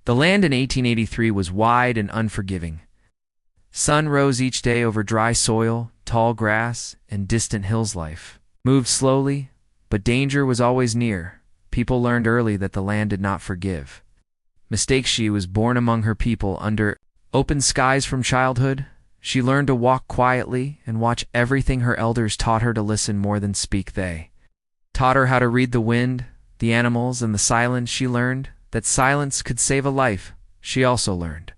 The land in 1883 was wide and unforgiving. Sun rose each day over dry soil, tall grass, and distant hills. Life moved slowly, but danger was always near. People learned early that the land did not forgive mistakes. She was born among her people under open skies from childhood. She learned to walk quietly and watch everything. Her elders taught her to listen more than speak. They taught her how to read the wind, the animals, and the silence. She learned that silence could save a life. She also learned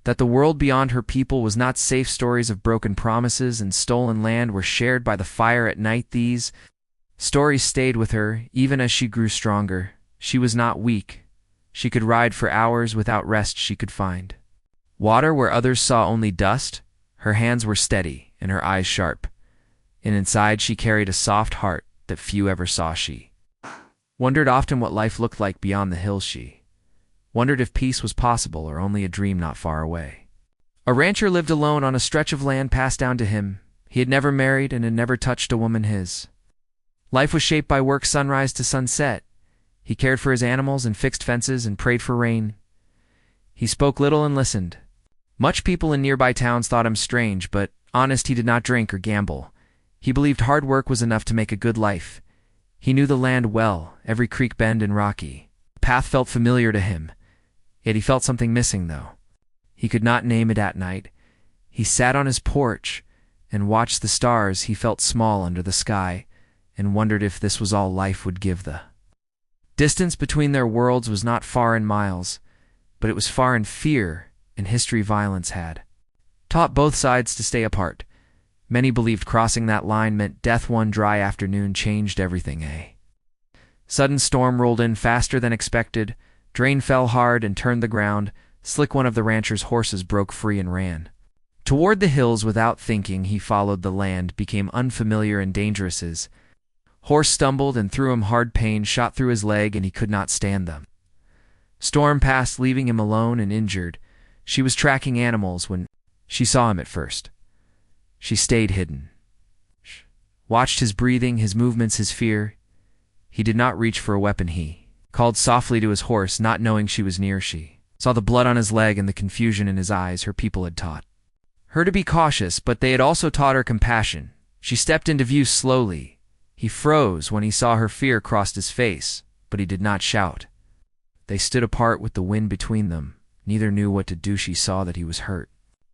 that the world beyond her people was not safe. Stories of broken promises and stolen land were shared by the fire at night. These stories stayed with her even as she grew stronger. She was not weak. She could ride for hours without rest. She could find water where others saw only dust. Her hands were steady and her eyes sharp, and inside she carried a soft heart that few ever saw. She wondered often what life looked like beyond the hills. She wondered if peace was possible or only a dream not far away. A rancher lived alone on a stretch of land passed down to him. He had never married and had never touched a woman. His life was shaped by work, sunrise to sunset. He cared for his animals and fixed fences and prayed for rain. He spoke little and listened. Much people in nearby towns thought him strange, but honest. He did not drink or gamble. He believed hard work was enough to make a good life. He knew the land well, every creek, bend, and rocky. The path felt familiar to him, yet he felt something missing, though. He could not name it. At night, he sat on his porch and watched the stars. He felt small under the sky and wondered if this was all life would give. The distance between their worlds was not far in miles, but it was far in fear and history. Violence had taught both sides to stay apart. Many believed crossing that line meant death. One dry afternoon changed everything. A sudden storm rolled in faster than expected. Rain fell hard and turned the ground slick. One of the rancher's horses broke free and ran toward the hills. Without thinking, he followed. The land became unfamiliar and dangerous. His horse stumbled and threw him hard. Pain shot through his leg and he could not stand them. Storm passed, leaving him alone and injured. She was tracking animals when she saw him. At first, she stayed hidden, watched his breathing, his movements, his fear. He did not reach for a weapon. He called softly to his horse, not knowing she was near. She saw the blood on his leg and the confusion in his eyes. Her people had taught her to be cautious, but they had also taught her compassion. She stepped into view slowly. He froze when he saw her. Fear crossed his face, but he did not shout. They stood apart with the wind between them. Neither knew what to do. She saw that he was hurt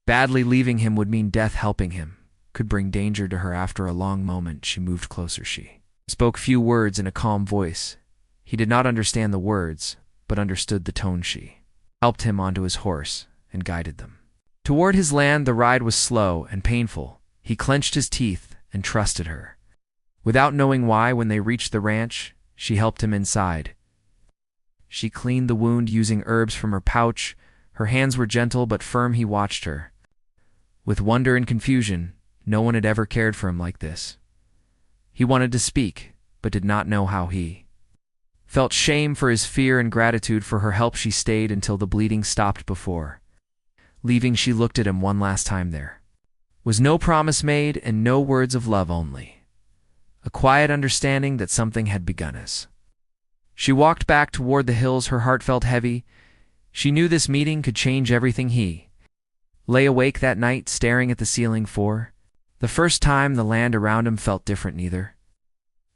badly. Leaving him would mean death. Helping him could bring danger to her. After a long moment, she moved closer. She spoke few words in a calm voice. He did not understand the words, but understood the tone. She helped him onto his horse and guided them toward his land. The ride was slow and painful. He clenched his teeth and trusted her. Without knowing why, when they reached the ranch, she helped him inside. She cleaned the wound using herbs from her pouch. Her hands were gentle but firm. He watched her with wonder and confusion. No one had ever cared for him like this. He wanted to speak, but did not know how. He felt shame for his fear and gratitude for her help. She stayed until the bleeding stopped. Before leaving, she looked at him one last time. There was no promise made and no words of love, only a quiet understanding that something had begun. As she walked back toward the hills, her heart felt heavy. She knew this meeting could change everything. He lay awake that night, staring at the ceiling. For the first time, the land around him felt different. Neither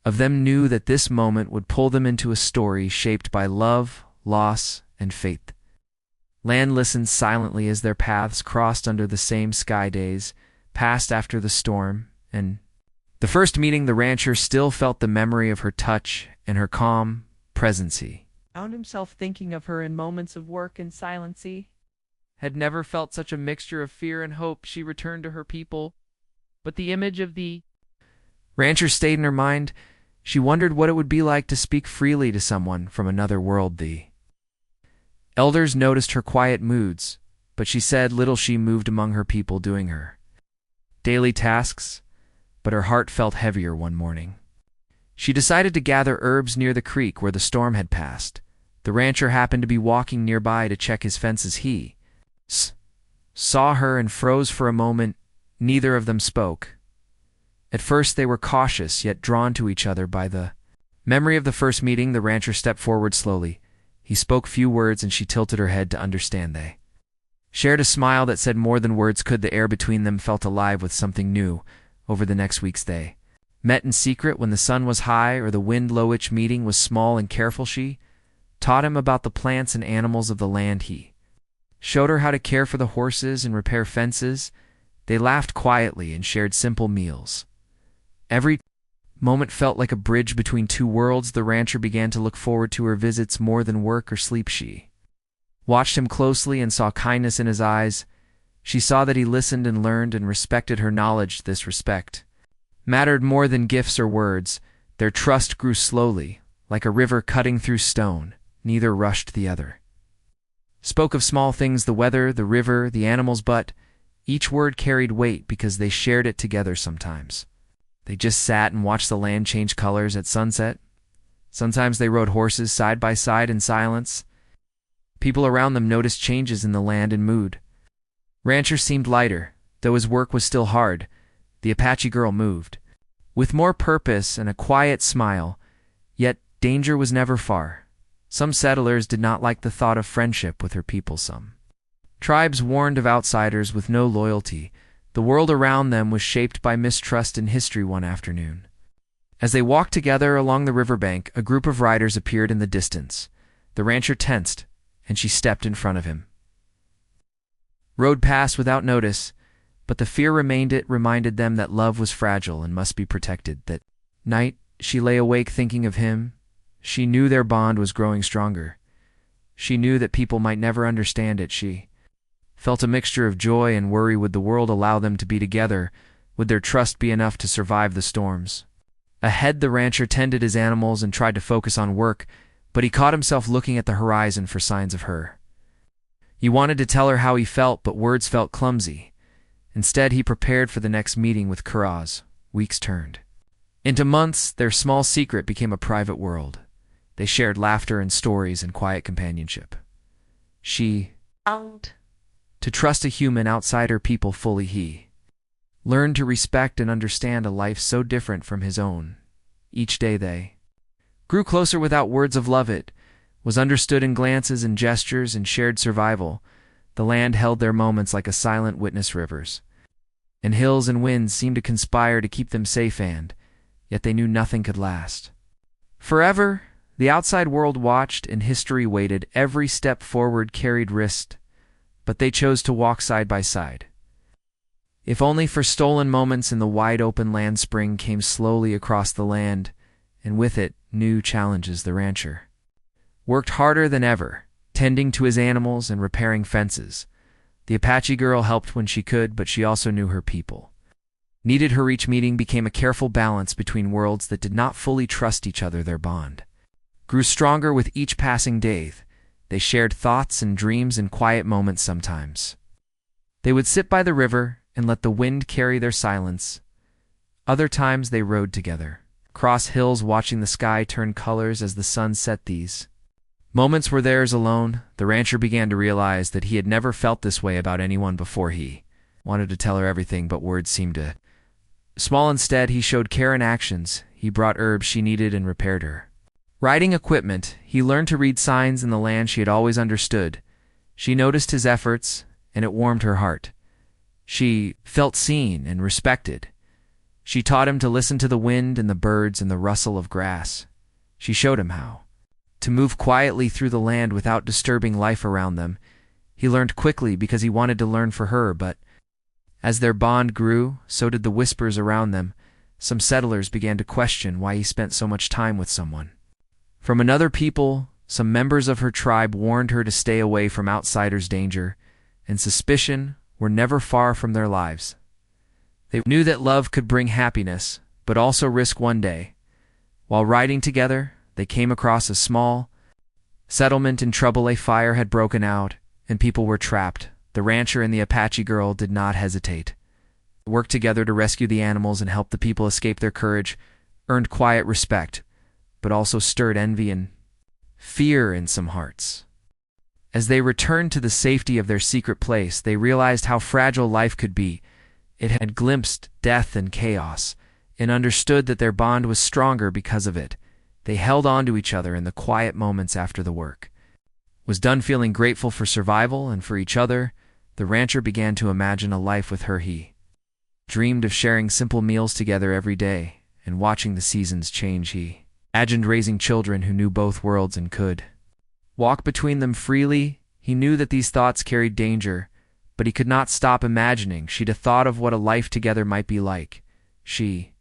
of them knew that this moment would pull them into a story shaped by love, loss, and faith. Land listened silently as their paths crossed under the same sky. Days passed after the storm, and the first meeting, the rancher still felt the memory of her touch and her calm presence. He found himself thinking of her in moments of work and silence. He had never felt such a mixture of fear and hope. She returned to her people, but the image of the rancher stayed in her mind. She wondered what it would be like to speak freely to someone from another world. The elders noticed her quiet moods, but she said little. She moved among her people, doing her daily tasks, but her heart felt heavier. One morning, she decided to gather herbs near the creek where the storm had passed. The rancher happened to be walking nearby to check his fences. He saw her and froze for a moment. Neither of them spoke. At first they were cautious, yet drawn to each other by the memory of the first meeting. The rancher stepped forward slowly. He He spoke few words and she tilted her head to understand. They shared a smile that said more than words could. The air between them felt alive with something new. Over the next weeks they met in secret when the sun was high or the wind low. Each meeting was small and careful. She taught him about the plants and animals of the land. He showed her how to care for the horses and repair fences. They laughed quietly and shared simple meals. Every moment felt like a bridge between two worlds. The rancher began to look forward to her visits more than work or sleep. She watched him closely and saw kindness in his eyes. She saw that he listened and learned and respected her knowledge. This respect mattered more than gifts or words. Their trust grew slowly, like a river cutting through stone. Neither rushed the other. Spoke of small things, the weather, the river, the animals, but each word carried weight because they shared it together. Sometimes they just sat and watched the land change colors at sunset. Sometimes they rode horses side by side in silence. People around them noticed changes in the land and mood. Rancher seemed lighter, though his work was still hard. The Apache girl moved with more purpose and a quiet smile, yet danger was never far. Some settlers did not like the thought of friendship with her people. Some tribes warned of outsiders with no loyalty. The world around them was shaped by mistrust in history. One afternoon, as they walked together along the riverbank, a group of riders appeared in the distance. The rancher tensed, and she stepped in front of him. Rode past without notice, but the fear remained. It reminded them that love was fragile and must be protected. That night, she lay awake thinking of him. She knew their bond was growing stronger. She knew that people might never understand it. She felt a mixture of joy and worry. Would the world allow them to be together? Would their trust be enough to survive the storms? Ahead, the rancher tended his animals and tried to focus on work, but he caught himself looking at the horizon for signs of her. He wanted to tell her how he felt, but words felt clumsy. Instead, he prepared for the next meeting with Kuraz. Weeks turned into months. Their small secret became a private world. They shared laughter and stories and quiet companionship. She learned to trust a human outside her people fully. He learned to respect and understand a life so different from his own. Each day they grew closer without words of love. It was understood in glances and gestures and shared survival. The land held their moments like a silent witness. Rivers and hills and winds seemed to conspire to keep them safe, and yet they knew nothing could last forever. The outside world watched and history waited. Every step forward carried risk, but they chose to walk side by side. If only for stolen moments in the wide open land. Spring came slowly across the land, and with it, new challenges. The rancher worked harder than ever, tending to his animals and repairing fences. The Apache girl helped when she could, but she also knew her people needed her. Each meeting became a careful balance between worlds that did not fully trust each other. Their bond grew stronger with each passing day. They shared thoughts and dreams in quiet moments. Sometimes they would sit by the river and let the wind carry their silence. Other times they rode together across hills, watching the sky turn colors as the sun set. These moments were theirs alone. The rancher began to realize that he had never felt this way about anyone before. He wanted to tell her everything, but words seemed to small. Instead, he showed care in actions. He brought herbs she needed and repaired her riding equipment. He learned to read signs in the land she had always understood. She noticed his efforts, and it warmed her heart. She felt seen and respected. She taught him to listen to the wind and the birds and the rustle of grass. She showed him how to move quietly through the land without disturbing life around them. He learned quickly because he wanted to learn for her, but as their bond grew, so did the whispers around them. Some settlers began to question why he spent so much time with someone from another people. Some members of her tribe warned her to stay away from outsiders. Danger and suspicion were never far from their lives. They knew that love could bring happiness, but also risk. One day, while riding together, they came across a small settlement in trouble. A fire had broken out, and people were trapped. The rancher and the Apache girl did not hesitate. They worked together to rescue the animals and help the people escape. Their courage earned quiet respect, but also stirred envy and fear in some hearts. As they returned to the safety of their secret place, they realized how fragile life could be. It had glimpsed death and chaos, and understood that their bond was stronger because of it. They held on to each other in the quiet moments after the work. Was done feeling grateful for survival and for each other, the rancher began to imagine a life with her. He dreamed of sharing simple meals together every day and watching the seasons change. He imagined raising children who knew both worlds and could walk between them freely. He knew that these thoughts carried danger, but he could not stop imagining. She'd a thought of what a life together might be like. She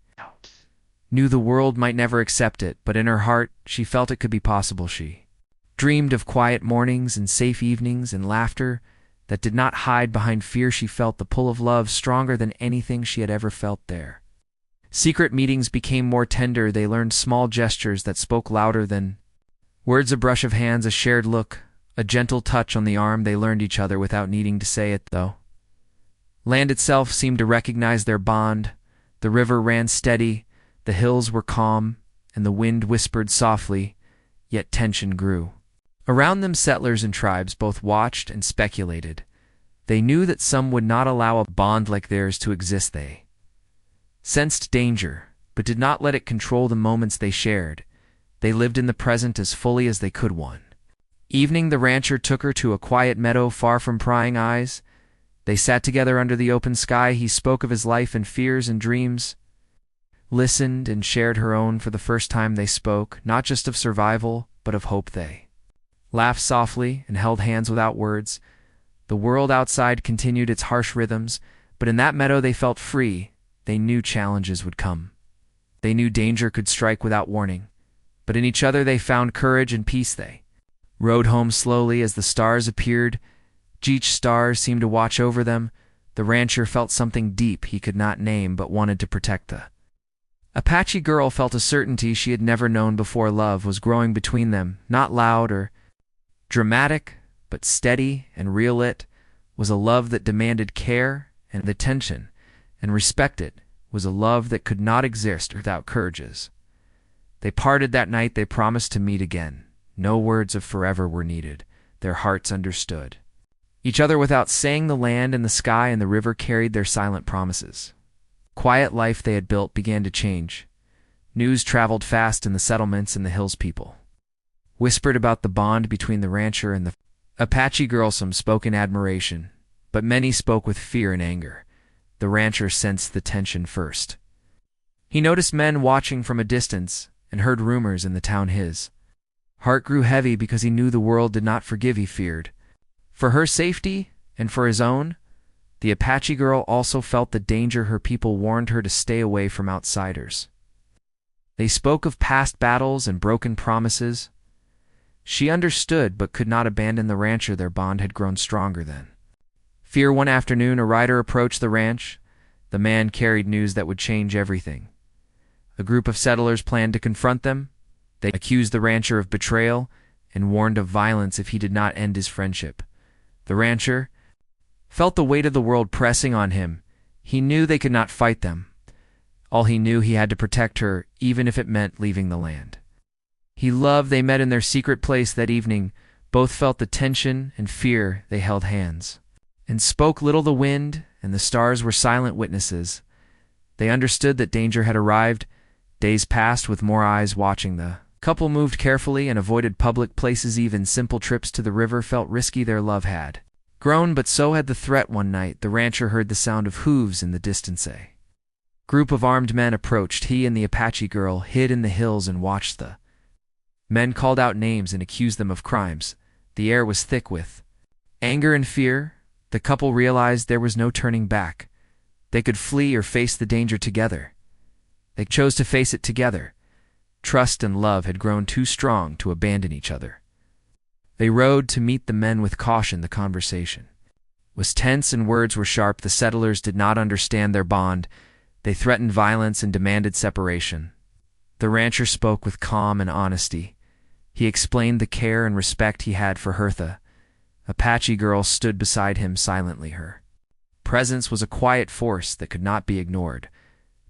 knew the world might never accept it, but in her heart, she felt it could be possible. She dreamed of quiet mornings and safe evenings and laughter that did not hide behind fear. She felt the pull of love stronger than anything she had ever felt there. Secret meetings became more tender. They learned small gestures that spoke louder than words, a brush of hands, a shared look, a gentle touch on the arm. They learned each other without needing to say it, though. Land itself seemed to recognize their bond. The river ran steady, the hills were calm, and the wind whispered softly, yet tension grew. Around them, settlers and tribes both watched and speculated. They knew that some would not allow a bond like theirs to exist. They sensed danger, but did not let it control the moments they shared. They lived in the present as fully as they could. One evening, the rancher took her to a quiet meadow far from prying eyes. They sat together under the open sky. He spoke of his life and fears and dreams, listened and shared her own. For the first time they spoke, not just of survival, but of hope. They laughed softly and held hands without words. The world outside continued its harsh rhythms, but in that meadow they felt free. They knew challenges would come. They knew danger could strike without warning. But in each other they found courage and peace. They rode home slowly as the stars appeared. Each star seemed to watch over them. The rancher felt something deep he could not name but wanted to protect. The Apache girl felt a certainty she had never known before. Love was growing between them, not loud or dramatic, but steady and real. It was a love that demanded care and attention, and respect. It was a love that could not exist without courages. They parted that night. They promised to meet again. No words of forever were needed. Their hearts understood each other without saying. The land and the sky and the river carried their silent promises. Quiet life they had built began to change. News traveled fast in the settlements, and the hills people whispered about the bond between the rancher and the Apache girl. Some spoke in admiration, but many spoke with fear and anger. The rancher sensed the tension first. He noticed men watching from a distance and heard rumors in the town. His heart grew heavy because he knew the world did not forgive. He feared for her safety and for his own. The Apache girl also felt the danger. Her people warned her to stay away from outsiders. They spoke of past battles and broken promises. She understood but could not abandon the rancher. Their bond had grown stronger then. Fear. One afternoon, a rider approached the ranch. The man carried news that would change everything. A group of settlers planned to confront them. They accused the rancher of betrayal and warned of violence if he did not end his friendship. The rancher felt the weight of the world pressing on him. He knew they could not fight them. All he knew, he had to protect her, even if it meant leaving the land he loved. They met in their secret place that evening. Both felt the tension and fear. They held hands and spoke little. The wind and the stars were silent witnesses. They understood that danger had arrived. Days passed with more eyes watching. The couple moved carefully and avoided public places. Even simple trips to the river felt risky. Their love had grown, but so had the threat. One night, the rancher heard the sound of hooves in the distance. A group of armed men approached. He and the Apache girl hid in the hills and watched. The men called out names and accused them of crimes. The air was thick with anger and fear. The couple realized there was no turning back. They could flee or face the danger together. They chose to face it together. Trust and love had grown too strong to abandon each other. They rode to meet the men with caution. The conversation was tense and words were sharp. The settlers did not understand their bond. They threatened violence and demanded separation. The rancher spoke with calm and honesty. He explained the care and respect he had for her. The Apache girl stood beside him silently. Her presence was a quiet force that could not be ignored.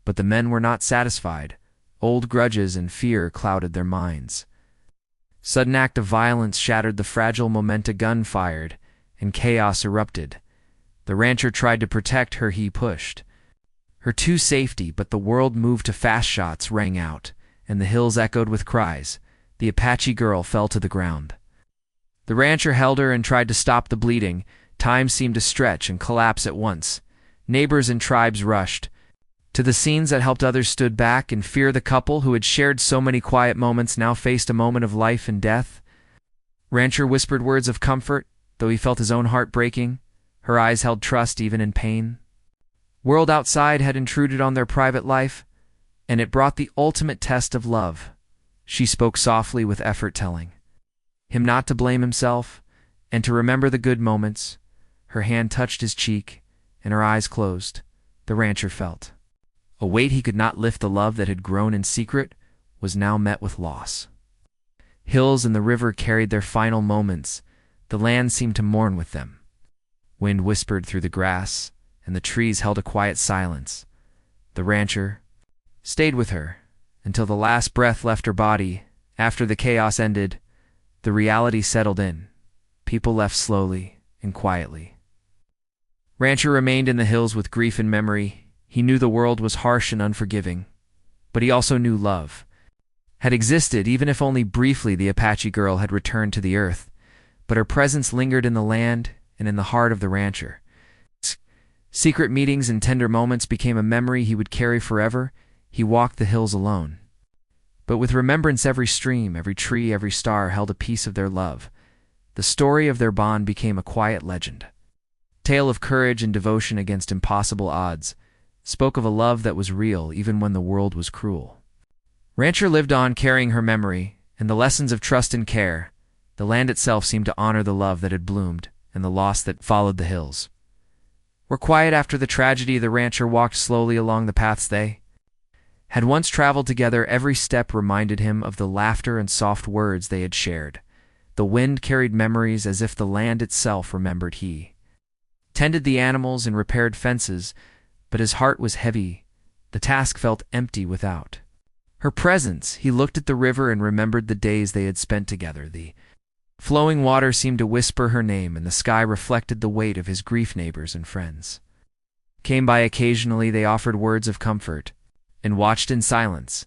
But the men were not satisfied. Old grudges and fear clouded their minds. Sudden act of violence shattered the fragile momentum. Gun fired, and chaos erupted. The rancher tried to protect her. He pushed her to safety, but the world moved too fast. Shots rang out, and the hills echoed with cries. The Apache girl fell to the ground. The rancher held her and tried to stop the bleeding. Time seemed to stretch and collapse at once. Neighbors and tribes rushed. To the scenes that helped others stood back in fear. The couple who had shared so many quiet moments now faced a moment of life and death. Rancher whispered words of comfort, though he felt his own heart breaking. Her eyes held trust even in pain. World outside had intruded on their private life, and it brought the ultimate test of love. She spoke softly with effort, telling him not to blame himself and to remember the good moments. Her hand touched his cheek, and her eyes closed. The rancher felt a weight he could not lift. The love that had grown in secret was now met with loss. Hills and the river carried their final moments. The land seemed to mourn with them. Wind whispered through the grass, and the trees held a quiet silence. The rancher stayed with her until the last breath left her body. After the chaos ended, the reality settled in. People left slowly and quietly. Rancher remained in the hills with grief and memory. He knew the world was harsh and unforgiving, but he also knew love had existed, even if only briefly. The Apache girl had returned to the earth, but her presence lingered in the land and in the heart of the rancher. Secret meetings and tender moments became a memory he would carry forever. He walked the hills alone, but with remembrance. Every stream, every tree, every star held a piece of their love. The story of their bond became a quiet legend. Tale of courage and devotion against impossible odds, spoke of a love that was real even when the world was cruel. Rancher lived on, carrying her memory and the lessons of trust and care. The land itself seemed to honor the love that had bloomed and the loss that followed. The hills were quiet after the tragedy. The rancher walked slowly along the paths they had once traveled together. Every step reminded him of the laughter and soft words they had shared. The wind carried memories as if the land itself remembered. He tended the animals and repaired fences, but his heart was heavy. The task felt empty without her presence. He looked at the river and remembered the days they had spent together. The flowing water seemed to whisper her name, and the sky reflected the weight of his grief. Neighbors and friends came by occasionally. They offered words of comfort and watched in silence.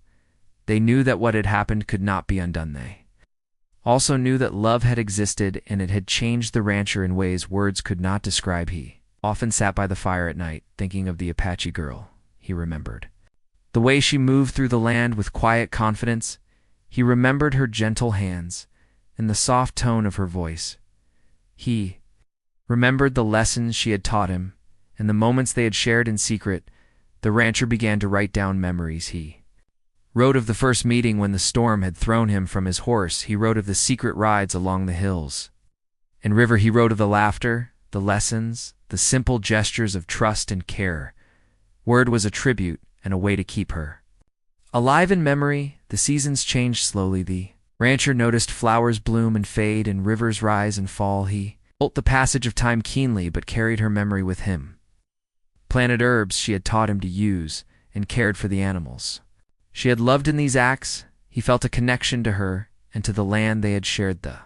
They knew that what had happened could not be undone. They also knew that love had existed, and it had changed the rancher in ways words could not describe. He often sat by the fire at night, thinking of the Apache girl. He remembered the way she moved through the land with quiet confidence. He remembered her gentle hands and the soft tone of her voice. He remembered the lessons she had taught him and the moments they had shared in secret. The rancher began to write down memories. He wrote of the first meeting when the storm had thrown him from his horse. He wrote of the secret rides along the hills and river. He wrote of the laughter, the lessons, the simple gestures of trust and care. Word was a tribute and a way to keep her alive in memory. The seasons changed slowly. The rancher noticed flowers bloom and fade and rivers rise and fall. He felt the passage of time keenly, but carried her memory with him. Planted herbs she had taught him to use and cared for the animals she had loved. In these acts, he felt a connection to her and to the land they had shared. The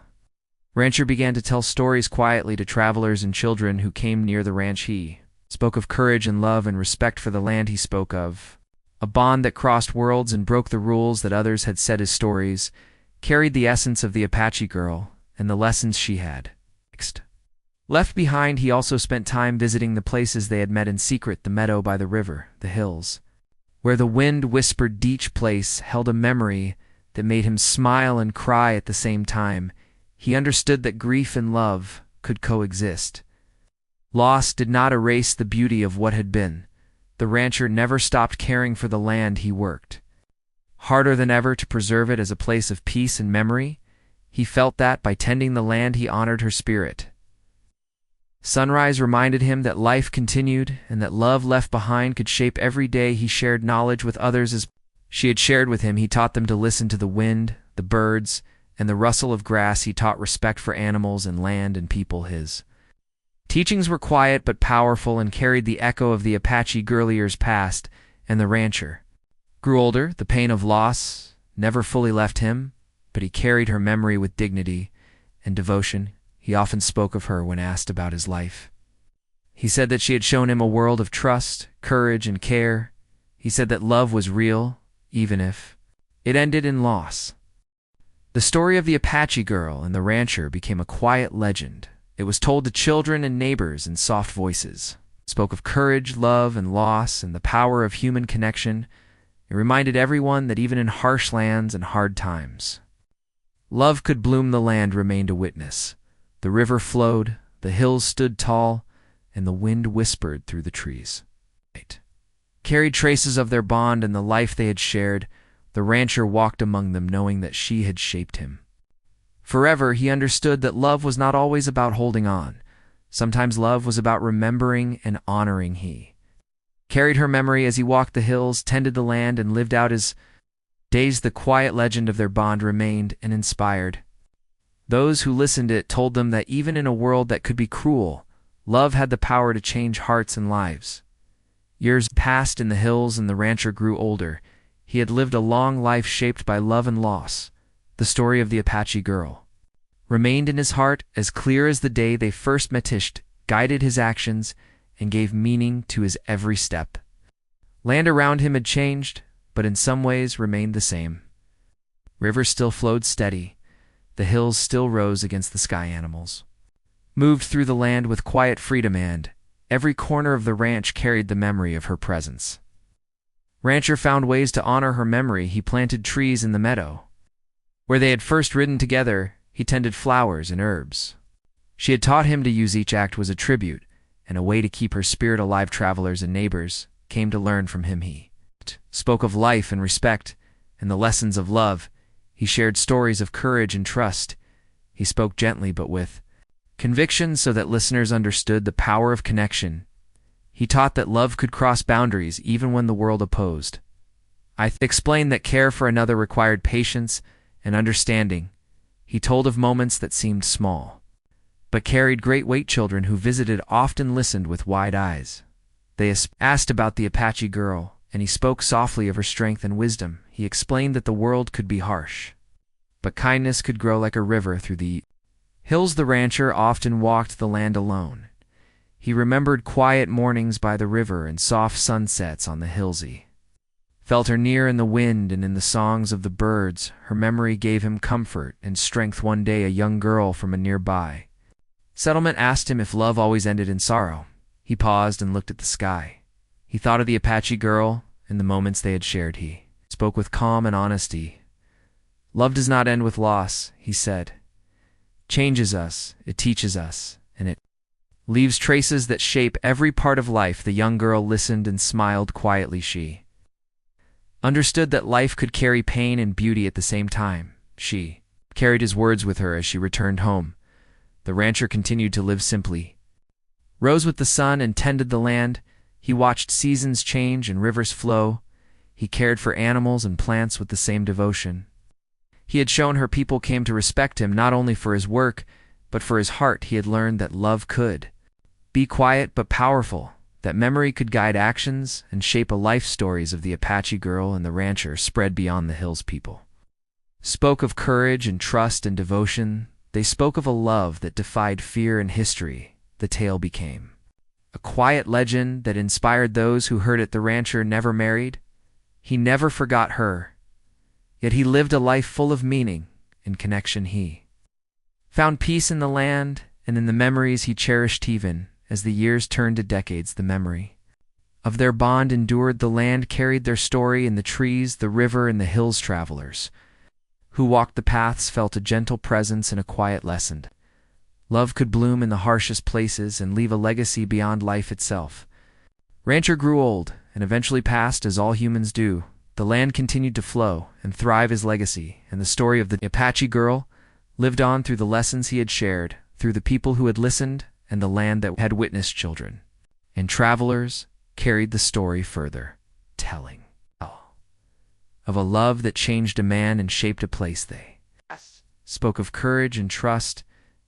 rancher began to tell stories quietly to travelers and children who came near the ranch. He spoke of courage and love and respect for the land. He spoke of a bond that crossed worlds and broke the rules that others had set. His stories carried the essence of the Apache girl and the lessons she had left behind. He also spent time visiting the places they had met in secret, the meadow by the river, the hills, where the wind whispered. Each place held a memory that made him smile and cry at the same time. He understood that grief and love could coexist. Loss did not erase the beauty of what had been. The rancher never stopped caring for the land. He worked harder than ever to preserve it as a place of peace and memory. He felt that by tending the land he honored her spirit. Sunrise reminded him that life continued and that love left behind could shape every day. He shared knowledge with others as she had shared with him. He taught them to listen to the wind, the birds, and the rustle of grass. He taught respect for animals and land and people. His teachings were quiet but powerful and carried the echo of the Apache girl years past. And the rancher grew older. The pain of loss never fully left him, but he carried her memory with dignity and devotion. He often spoke of her when asked about his life. He said that she had shown him a world of trust, courage, and care. He said that love was real, even if it ended in loss. The story of the Apache girl and the rancher became a quiet legend. It was told to children and neighbors in soft voices. It spoke of courage, love, and loss, and the power of human connection. It reminded everyone that even in harsh lands and hard times, love could bloom. The land remained a witness. The river flowed, the hills stood tall, and the wind whispered through the trees. Carried traces of their bond and the life they had shared. The rancher walked among them knowing that she had shaped him. Forever, he understood that love was not always about holding on. Sometimes love was about remembering and honoring. He carried her memory as he walked the hills, tended the land, and lived out his days. The quiet legend of their bond remained and inspired those who listened. It told them that even in a world that could be cruel, love had the power to change hearts and lives. Years passed in the hills and the rancher grew older. He had lived a long life shaped by love and loss. The story of the Apache girl remained in his heart, as clear as the day they first met. It guided his actions and gave meaning to his every step. Land around him had changed, but in some ways remained the same. Rivers still flowed steady. The hills still rose against the sky. Animals moved through the land with quiet freedom, and every corner of the ranch carried the memory of her presence. Rancher found ways to honor her memory. He planted trees in the meadow where they had first ridden together. He tended flowers and herbs. She had taught him to use each act was a tribute and a way to keep her spirit alive. Travelers and neighbors came to learn from him. He spoke of life and respect and the lessons of love. He shared stories of courage and trust. He spoke gently but with conviction so that listeners understood the power of connection. He taught that love could cross boundaries even when the world opposed. I explained that care for another required patience and understanding. He told of moments that seemed small, but carried great weight. Children who visited often listened with wide eyes. They asked about the Apache girl, and he spoke softly of her strength and wisdom. He explained that the world could be harsh, but kindness could grow like a river through the hills. The rancher often walked the land alone. He remembered quiet mornings by the river and soft sunsets on the hills. He felt her near in the wind and in the songs of the birds. Her memory gave him comfort and strength. One day, a young girl from a nearby settlement asked him if love always ended in sorrow. He paused and looked at the sky. He thought of the Apache girl and the moments they had shared. He spoke with calm and honesty. Love does not end with loss, he said. Changes us, it teaches us, and it leaves traces that shape every part of life. The young girl listened and smiled quietly. She understood that life could carry pain and beauty at the same time. She carried his words with her as she returned home. The rancher continued to live simply, rose with the sun and tended the land. He watched seasons change and rivers flow. He cared for animals and plants with the same devotion. He had shown her people came to respect him not only for his work, but for his heart. He had learned that love could be quiet but powerful, that memory could guide actions and shape a life. Stories of the Apache girl and the rancher spread beyond the hills. People spoke of courage and trust and devotion. They spoke of a love that defied fear and history. The tale became a quiet legend that inspired those who heard it. The rancher never married. He never forgot her. Yet he lived a life full of meaning and connection. He found peace in the land and in the memories he cherished. Even as the years turned to decades, the memory of their bond endured. The land carried their story in the trees, the river, and the hills. Travelers who walked the paths felt a gentle presence and a quiet lesson. Love could bloom in the harshest places and leave a legacy beyond life itself. Rancher grew old and eventually passed, as all humans do. The land continued to flow and thrive as legacy, and the story of the Apache girl lived on through the lessons he had shared, through the people who had listened, and the land that had witnessed. Children and travelers carried the story further, telling of a love that changed a man and shaped a place. They spoke of courage and trust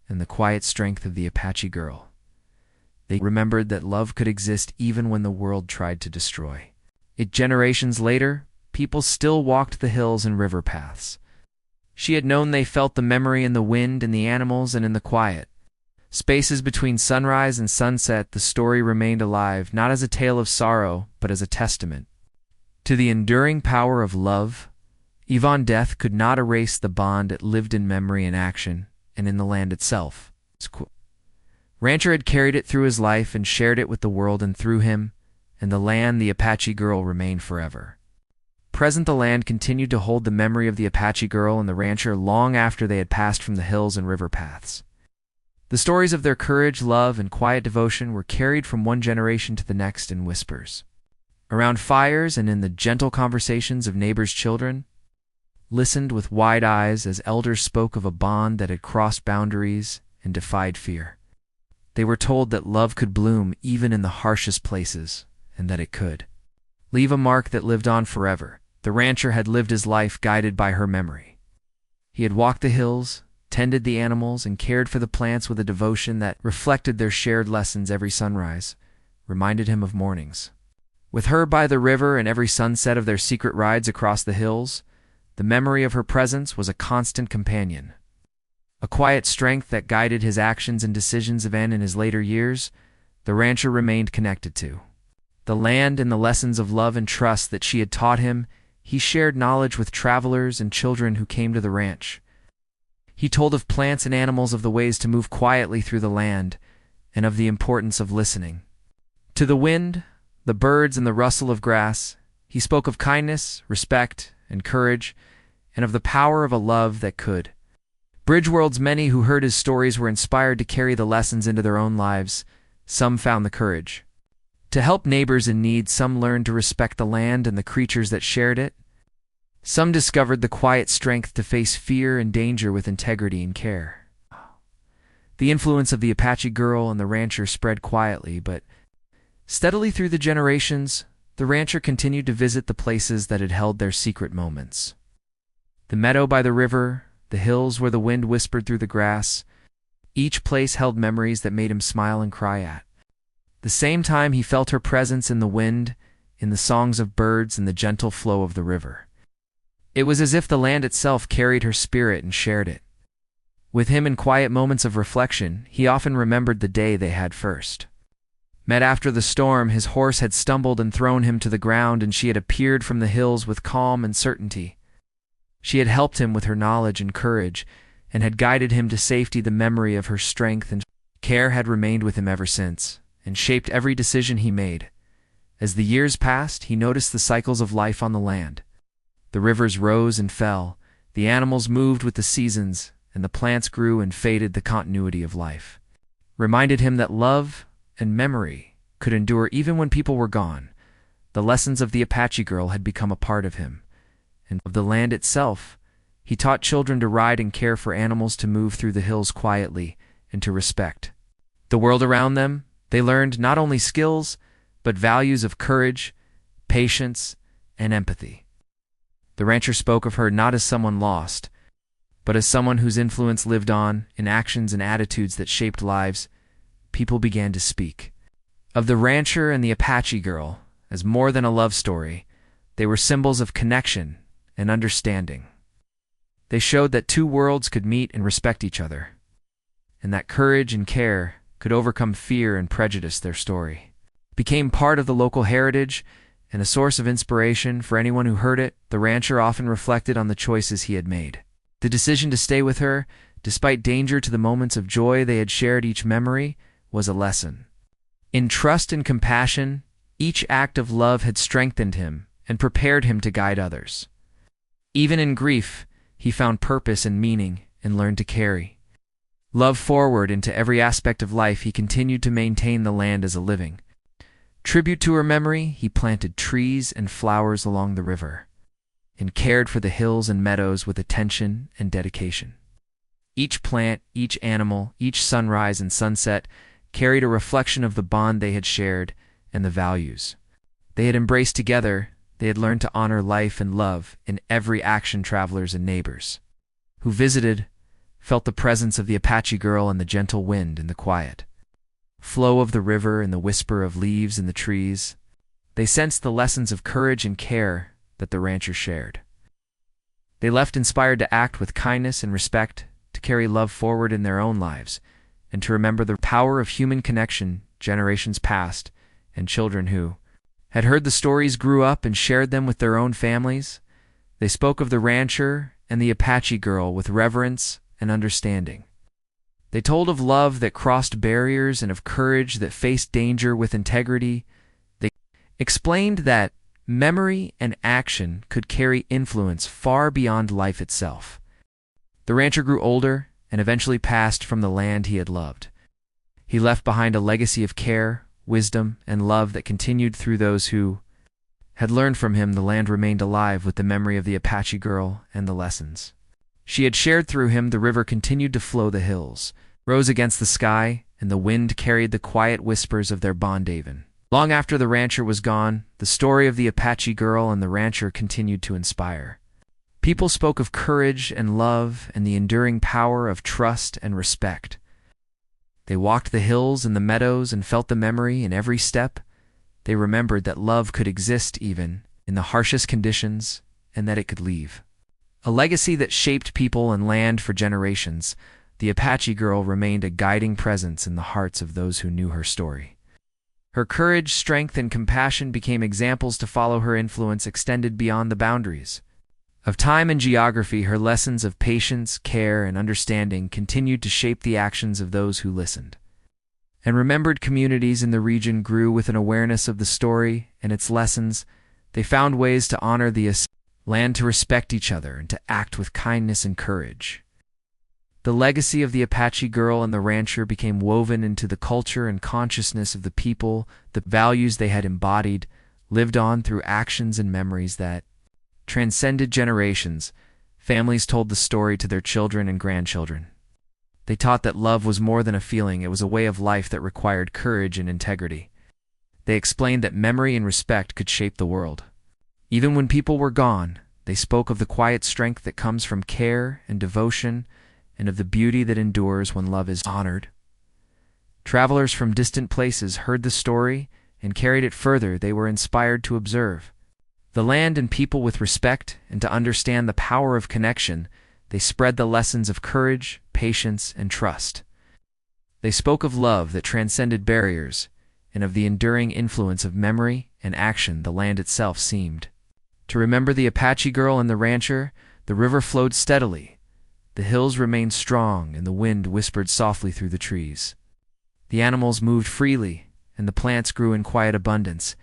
and the quiet strength of the Apache girl. They remembered that love could exist even when the world tried to destroy it. Generations later, people still walked the hills and river paths. She had known they felt the memory in the wind, in the animals, and in the quiet spaces between sunrise and sunset. The story remained alive, not as a tale of sorrow, but as a testament to the enduring power of love. Yvonne's death could not erase the bond that lived in memory and action, and in the land itself. Rancher had carried it through his life and shared it with the world, and through him and the land the Apache girl remained forever. Present, the land continued to hold the memory of the Apache girl and the rancher long after they had passed from the hills and river paths. The stories of their courage, love, and quiet devotion were carried from one generation to the next in whispers, around fires and in the gentle conversations of neighbors' children, listened with wide eyes as elders spoke of a bond that had crossed boundaries and defied fear. They were told that love could bloom even in the harshest places, and that it could leave a mark that lived on forever. The rancher had lived his life guided by her memory. He had walked the hills, tended the animals, and cared for the plants with a devotion that reflected their shared lessons. Every sunrise reminded him of mornings with her by the river, and every sunset of their secret rides across the hills. The memory of her presence was a constant companion, a quiet strength that guided his actions and decisions. Even in his later years, the rancher remained connected to the land and the lessons of love and trust that she had taught him. He shared knowledge with travelers and children who came to the ranch. He told of plants and animals, of the ways to move quietly through the land, and of the importance of listening to the wind, the birds, and the rustle of grass. He spoke of kindness, respect, and courage, and of the power of a love that could bridge worlds. Many who heard his stories were inspired to carry the lessons into their own lives. Some found the courage to help neighbors in need. Some learned to respect the land and the creatures that shared it. Some discovered the quiet strength to face fear and danger with integrity and care. The influence of the Apache girl and the rancher spread quietly but steadily through the generations. The rancher continued to visit the places that had held their secret moments. The meadow by the river, the hills where the wind whispered through the grass. Each place held memories that made him smile and cry at the same time. He felt her presence in the wind, in the songs of birds, and the gentle flow of the river. It was as if the land itself carried her spirit and shared it with him. In quiet moments of reflection, he often remembered the day they had first met. After the storm, his horse had stumbled and thrown him to the ground, and she had appeared from the hills with calm and certainty. She had helped him with her knowledge and courage, and had guided him to safety. The memory of her strength and care had remained with him ever since, and shaped every decision he made. As the years passed, he noticed the cycles of life on the land. The rivers rose and fell, the animals moved with the seasons, and the plants grew and faded. The continuity of life reminded him that love and memory could endure even when people were gone. The lessons of the Apache girl had become a part of him, and of the land itself. He taught children to ride and care for animals, to move through the hills quietly, and to respect the world around them. They learned not only skills, but values of courage, patience, and empathy. The rancher spoke of her not as someone lost, but as someone whose influence lived on in actions and attitudes that shaped lives. People began to speak of the rancher and the Apache girl as more than a love story. They were symbols of connection and understanding. They showed that two worlds could meet and respect each other, and that courage and care could overcome fear and prejudice. Their story became part of the local heritage and a source of inspiration for anyone who heard it. The rancher often reflected on the choices he had made. The decision to stay with her, despite danger, to the moments of joy they had shared. Each memory was a lesson in trust and compassion. Each act of love had strengthened him and prepared him to guide others. Even in grief, he found purpose and meaning and learned to carry love forward into every aspect of life. He continued to maintain the land as a living tribute to her memory. He planted trees and flowers along the river and cared for the hills and meadows with attention and dedication. Each plant, each animal, each sunrise and sunset carried a reflection of the bond they had shared and the values they had embraced together. They had learned to honor life and love in every action. Travelers and neighbors who visited felt the presence of the Apache girl and the gentle wind and the quiet flow of the river and the whisper of leaves in the trees. They sensed the lessons of courage and care that the rancher shared. They left inspired to act with kindness and respect, to carry love forward in their own lives, and to remember the power of human connection. Generations past, and children who had heard the stories grew up and shared them with their own families. They spoke of the rancher and the Apache girl with reverence and understanding. They told of love that crossed barriers and of courage that faced danger with integrity. They explained that memory and action could carry influence far beyond life itself. The rancher grew older and eventually passed from the land he had loved. He left behind a legacy of care, wisdom, and love that continued through those who had learned from him. The land remained alive with the memory of the Apache girl and the lessons she had shared through him. The river continued to flow, the hills rose against the sky, and the wind carried the quiet whispers of their bond haven. Long after the rancher was gone, the story of the Apache girl and the rancher continued to inspire. People spoke of courage and love and the enduring power of trust and respect. They walked the hills and the meadows and felt the memory in every step. They remembered that love could exist even in the harshest conditions and that it could leave a legacy that shaped people and land for generations. The Apache girl remained a guiding presence in the hearts of those who knew her story. Her courage, strength, and compassion became examples to follow. Her influence extended beyond the boundaries of time and geography. Her lessons of patience, care, and understanding continued to shape the actions of those who listened and remembered. Communities in the region grew with an awareness of the story and its lessons. They found ways to honor the land, to respect each other, and to act with kindness and courage. The legacy of the Apache girl and the rancher became woven into the culture and consciousness of the people. The values they had embodied lived on through actions and memories that transcended generations. Families told the story to their children and grandchildren. They taught that love was more than a feeling, it was a way of life that required courage and integrity. They explained that memory and respect could shape the world. Even when people were gone, they spoke of the quiet strength that comes from care and devotion, and of the beauty that endures when love is honored. Travelers from distant places heard the story and carried it further. They were inspired to observe the land and people with respect and to understand the power of connection. They spread the lessons of courage, patience, and trust. They spoke of love that transcended barriers and of the enduring influence of memory and action. The land itself seemed to remember the Apache girl and the rancher. The river flowed steadily. The hills remained strong, and the wind whispered softly through the trees. The animals moved freely, and the plants grew in quiet abundance.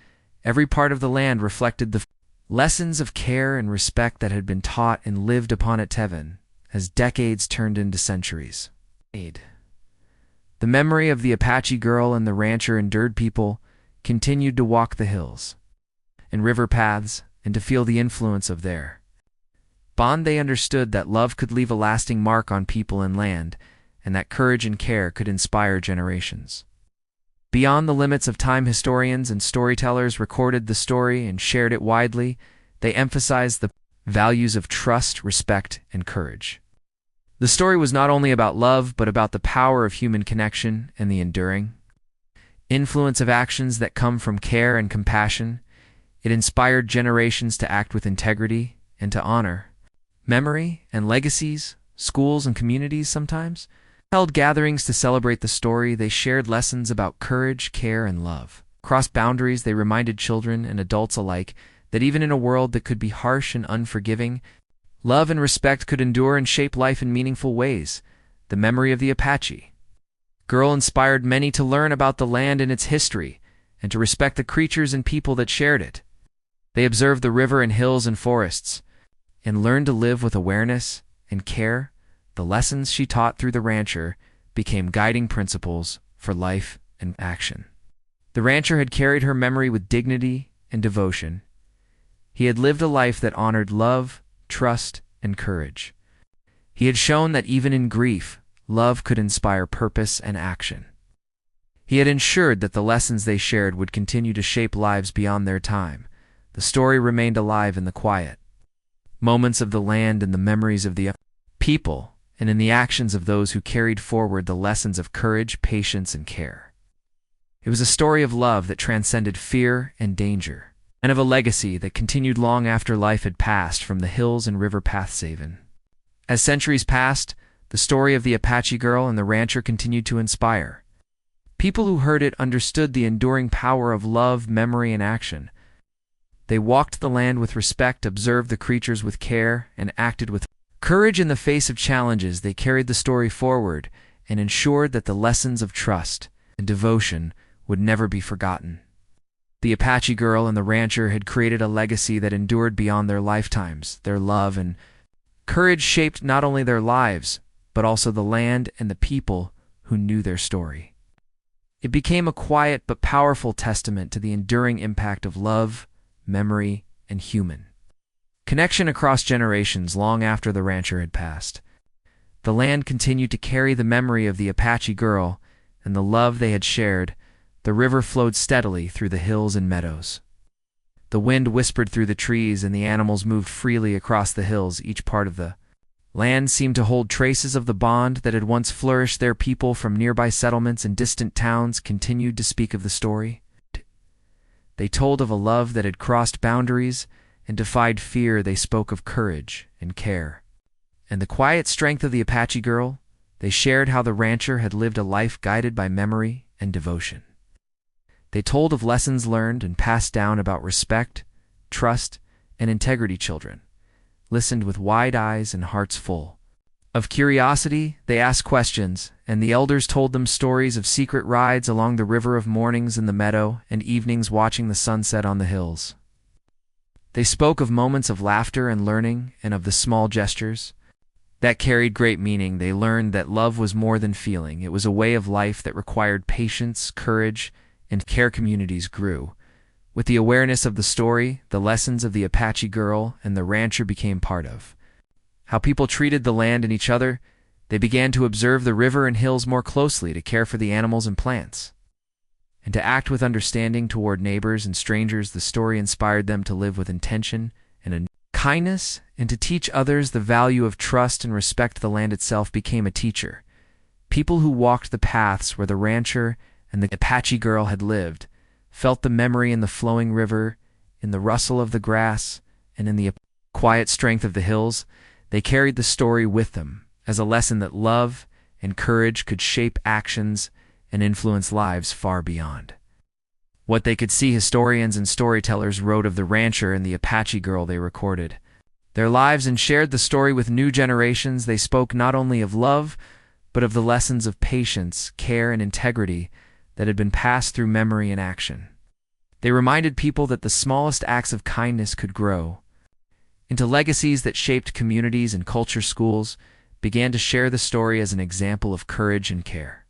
Every part of the land reflected the lessons of care and respect that had been taught and lived upon at Tevin, as decades turned into centuries. The memory of the Apache girl and the rancher endured. People continued to walk the hills and river paths and to feel the influence of their bond. They understood that love could leave a lasting mark on people and land, and that courage and care could inspire generations. Beyond the limits of time, historians and storytellers recorded the story and shared it widely. They emphasized the values of trust, respect, and courage. The story was not only about love, but about the power of human connection and the enduring influence of actions that come from care and compassion. It inspired generations to act with integrity and to honor memory and legacies. Schools and communities sometimes held gatherings to celebrate the story. They shared lessons about courage, care, and love. Across boundaries, they reminded children and adults alike that even in a world that could be harsh and unforgiving, love and respect could endure and shape life in meaningful ways. The memory of the Apache girl inspired many to learn about the land and its history, and to respect the creatures and people that shared it. They observed the river and hills and forests, and learned to live with awareness and care. The lessons she taught through the rancher became guiding principles for life and action. The rancher had carried her memory with dignity and devotion. He had lived a life that honored love, trust, and courage. He had shown that even in grief, love could inspire purpose and action. He had ensured that the lessons they shared would continue to shape lives beyond their time. The story remained alive in the quiet moments of the land and the memories of the people, and in the actions of those who carried forward the lessons of courage, patience, and care. It was a story of love that transcended fear and danger, and of a legacy that continued long after life had passed from the hills and river paths haven. As centuries passed, the story of the Apache girl and the rancher continued to inspire. People who heard it understood the enduring power of love, memory, and action. They walked the land with respect, observed the creatures with care, and acted with courage in the face of challenges. They carried the story forward and ensured that the lessons of trust and devotion would never be forgotten. The Apache girl and the rancher had created a legacy that endured beyond their lifetimes. Their love and courage shaped not only their lives, but also the land and the people who knew their story. It became a quiet but powerful testament to the enduring impact of love, memory, and human connection across generations. Long after the rancher had passed, the land continued to carry the memory of the Apache girl and the love they had shared. The river flowed steadily through the hills and meadows. The wind whispered through the trees, and the animals moved freely across the hills. Each part of the land seemed to hold traces of the bond that had once flourished. Their people from nearby settlements and distant towns continued to speak of the story. They told of a love that had crossed boundaries and defied fear. They spoke of courage and care and the quiet strength of the Apache girl. They shared how the rancher had lived a life guided by memory and devotion. They told of lessons learned and passed down about respect, trust, and integrity. Children listened with wide eyes and hearts full of curiosity. They asked questions, and the elders told them stories of secret rides along the river, of mornings in the meadow, and evenings watching the sunset on the hills. They spoke of moments of laughter and learning, and of the small gestures that carried great meaning. They learned that love was more than feeling. It was a way of life that required patience, courage, and care. Communities grew with the awareness of the story. The lessons of the Apache girl and the rancher became part of how people treated the land and each other. They began to observe the river and hills more closely, to care for the animals and plants, and to act with understanding toward neighbors and strangers. The story inspired them to live with intention and kindness, and to teach others the value of trust and respect. The land itself became a teacher. People who walked the paths where the rancher and the Apache girl had lived felt the memory in the flowing river, in the rustle of the grass, and in the quiet strength of the hills. They carried the story with them as a lesson that love and courage could shape actions and influence lives far beyond what they could see. Historians and storytellers wrote of the rancher and the Apache girl. They recorded their lives and shared the story with new generations. They spoke not only of love, but of the lessons of patience, care, and integrity that had been passed through memory and action. They reminded people that the smallest acts of kindness could grow into legacies that shaped communities and culture. Schools began to share the story as an example of courage and care.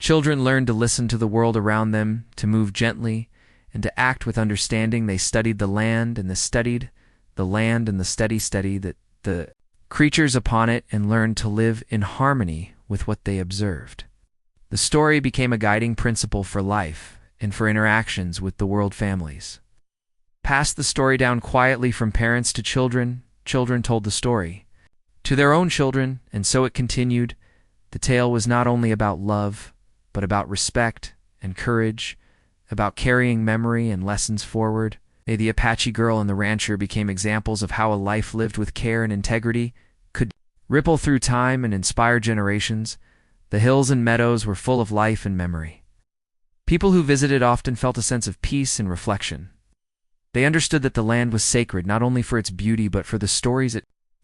Children learned to listen to the world around them, to move gently, and to act with understanding. They studied the land and studied that the creatures upon it, and learned to live in harmony with what they observed. The story became a guiding principle for life and for interactions with the world. Families passed the story down quietly from parents to children. Children told the story to their own children, and so it continued. The tale was not only about love, but about respect and courage, about carrying memory and lessons forward. The Apache girl and the rancher became examples of how a life lived with care and integrity could ripple through time and inspire generations. The hills and meadows were full of life and memory. People who visited often felt a sense of peace and reflection. They understood that the land was sacred, not only for its beauty, but for the stories it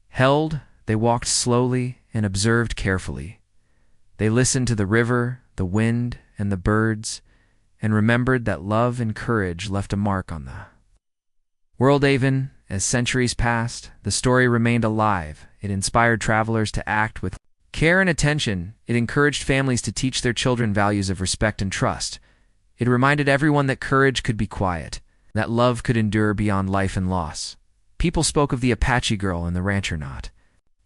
held. They walked slowly and observed carefully. They listened to the river, the wind, and the birds, and remembered that love and courage left a mark on the world. Even as centuries passed, the story remained alive. It inspired travelers to act with care and attention. It encouraged families to teach their children values of respect and trust. It reminded everyone that courage could be quiet, that love could endure beyond life and loss. People spoke of the Apache girl and the rancher not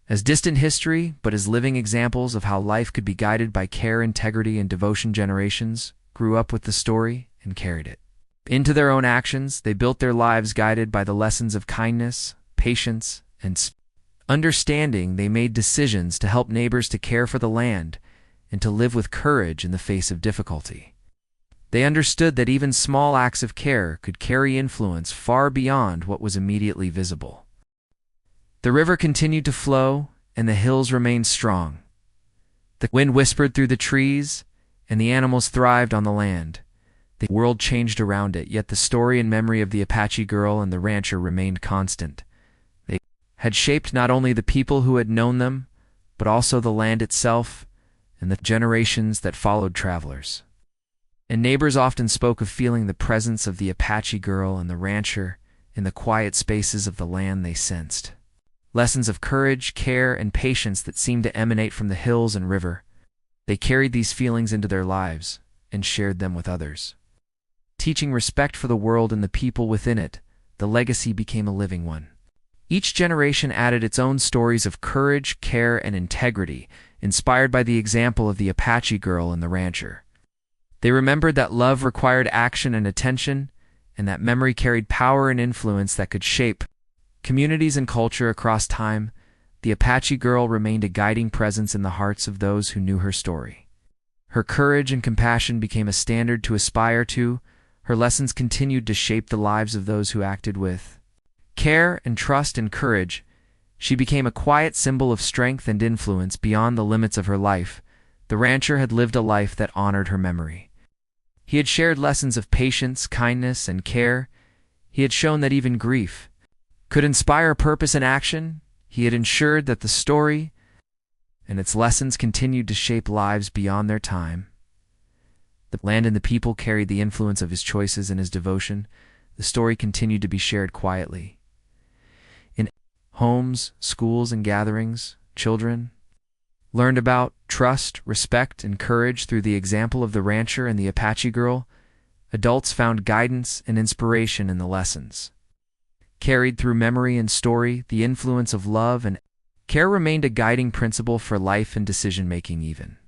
as distant history, but as living examples of how life could be guided by care, integrity, and devotion. Generations grew up with the story and carried it into their own actions. They built their lives guided by the lessons of kindness, patience, and understanding. They made decisions to help neighbors, to care for the land, and to live with courage in the face of difficulty. They understood that even small acts of care could carry influence far beyond what was immediately visible. The river continued to flow, and the hills remained strong. The wind whispered through the trees, and the animals thrived on the land. The world changed around it, yet the story and memory of the Apache girl and the rancher remained constant. They had shaped not only the people who had known them, but also the land itself and the generations that followed travelers. And neighbors often spoke of feeling the presence of the Apache girl and the rancher in the quiet spaces of the land they sensed. Lessons of courage, care, and patience that seemed to emanate from the hills and river. They carried these feelings into their lives and shared them with others. Teaching respect for the world and the people within it, the legacy became a living one. Each generation added its own stories of courage, care, and integrity, inspired by the example of the Apache girl and the rancher. They remembered that love required action and attention, and that memory carried power and influence that could shape communities and culture across time. The Apache girl remained a guiding presence in the hearts of those who knew her story. Her courage and compassion became a standard to aspire to. Her lessons continued to shape the lives of those who acted with care and trust and courage. She became a quiet symbol of strength and influence beyond the limits of her life. The rancher had lived a life that honored her memory. He had shared lessons of patience, kindness, and care. He had shown that even grief could inspire purpose and action. He had ensured that the story and its lessons continued to shape lives beyond their time. The land and the people carried the influence of his choices and his devotion. The story continued to be shared quietly. In homes, schools, and gatherings, children learned about trust, respect, and courage through the example of the rancher and the Apache girl. Adults found guidance and inspiration in the lessons. Carried through memory and story, the influence of love and care remained a guiding principle for life and decision-making even.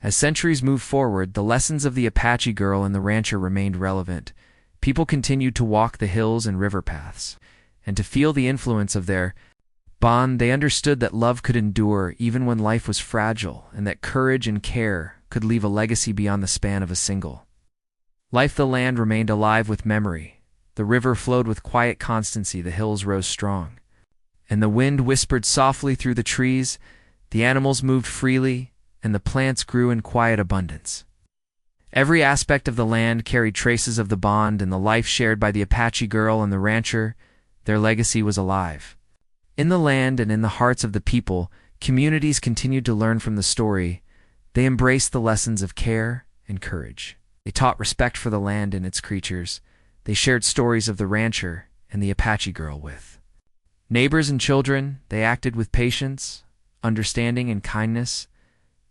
As centuries moved forward, the lessons of the Apache girl and the rancher remained relevant. People continued to walk the hills and river paths, and to feel the influence of their bond. They understood that love could endure even when life was fragile, and that courage and care could leave a legacy beyond the span of a single life. The land remained alive with memory. The river flowed with quiet constancy, the hills rose strong, and the wind whispered softly through the trees. The animals moved freely, and the plants grew in quiet abundance. Every aspect of the land carried traces of the bond and the life shared by the Apache girl and the rancher. Their legacy was alive. In the land and in the hearts of the people, communities continued to learn from the story. They embraced the lessons of care and courage. They taught respect for the land and its creatures. They shared stories of the rancher and the Apache girl with neighbors and children. They acted with patience, understanding, and kindness.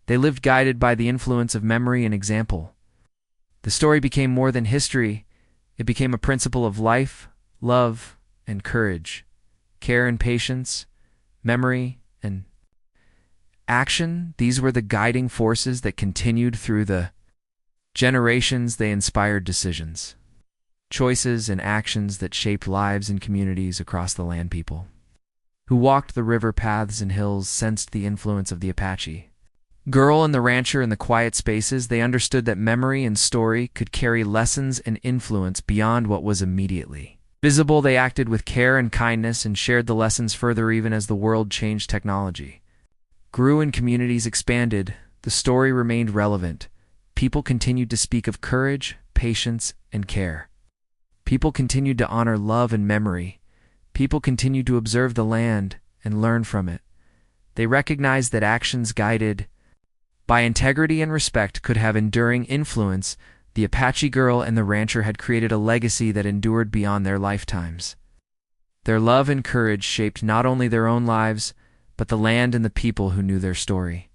They lived guided by the influence of memory and example. The story became more than history. It became a principle of life, love, and courage, care and patience, memory and action. These were the guiding forces that continued through the generations. They inspired decisions, choices, and actions that shaped lives and communities across the land. People who walked the river paths and hills sensed the influence of the Apache girl and the rancher in the quiet spaces. They understood that memory and story could carry lessons and influence beyond what was immediately visible. They acted with care and kindness and shared the lessons further even as the world changed. Technology grew and communities expanded. The story remained relevant. People continued to speak of courage, patience, and care. People continued to honor love and memory. People continued to observe the land and learn from it. They recognized that actions guided by integrity and respect could have enduring influence. The Apache girl and the rancher had created a legacy that endured beyond their lifetimes. Their love and courage shaped not only their own lives, but the land and the people who knew their story.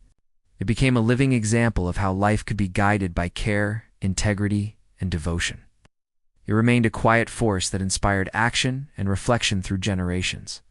It became a living example of how life could be guided by care, integrity, and devotion. It remained a quiet force that inspired action and reflection through generations.